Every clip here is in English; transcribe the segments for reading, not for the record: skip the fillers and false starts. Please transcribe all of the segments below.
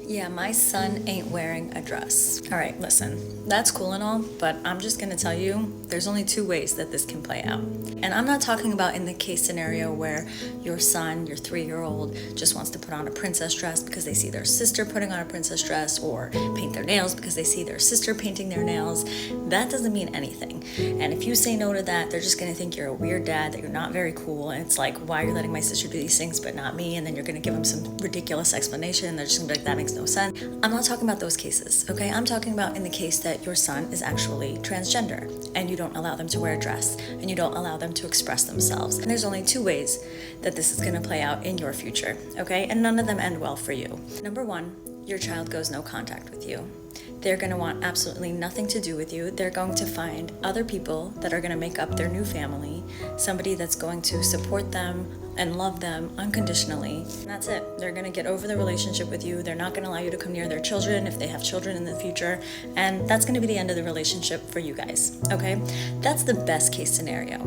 Yeah, my son ain't wearing a dress. All right, listen, that's cool and all, but I'm just gonna tell you there's only two ways that this can play out. And I'm not talking about in the case scenario where your son, your 3-year-old, just wants to put on a princess dress because they see their sister putting on a princess dress, or paint their nails because they see their sister painting their nails. That doesn't mean anything. And if you say no to that, they're just gonna think you're a weird dad, that you're not very cool, and it's like, why are you letting my sister do these things but not me? And then you're gonna give them some ridiculous explanation, and they're just gonna be like, that makes no sense. I'm not talking about those cases, okay? I'm talking about in the case that your son is actually transgender and you don't allow them to wear a dress and you don't allow them to express themselves. And there's only two ways that this is gonna play out in your future, okay? And none of them end well for you. Number one, your child goes no contact with you. They're going to want absolutely nothing to do with you. They're going to find other people that are going to make up their new family, somebody that's going to support them and love them unconditionally. And that's it. They're going to get over the relationship with you. They're not going to allow you to come near their children if they have children in the future. And that's going to be the end of the relationship for you guys, okay? That's the best case scenario.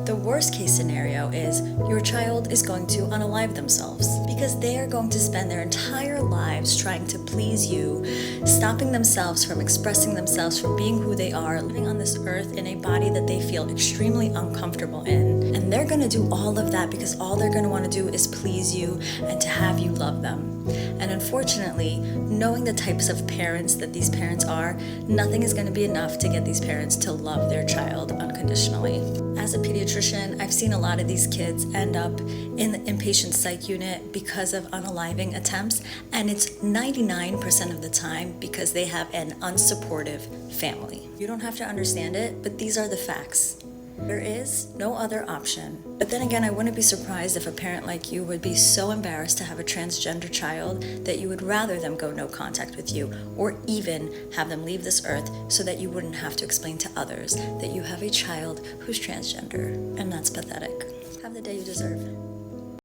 The worst case scenario is your child is going to unalive themselves because they are going to spend their entire lives trying to please you, stopping themselves from expressing themselves, from being who they are, living on this earth in a body that they feel extremely uncomfortable in. And they're going to do all of that because all they're going to want to do is please you and to have you love them. And unfortunately, knowing the types of parents that these parents are, nothing is going to be enough to get these parents to love their child unconditionally. As a pediatrician, I've seen a lot of these kids end up in the inpatient psych unit because of unaliving attempts, and it's 99% of the time because they have an unsupportive family. You don't have to understand it, but these are the facts. There is no other option. But then again, I wouldn't be surprised if a parent like you would be so embarrassed to have a transgender child that you would rather them go no contact with you, or even have them leave this earth so that you wouldn't have to explain to others that you have a child who's transgender. And that's pathetic. Have the day you deserve.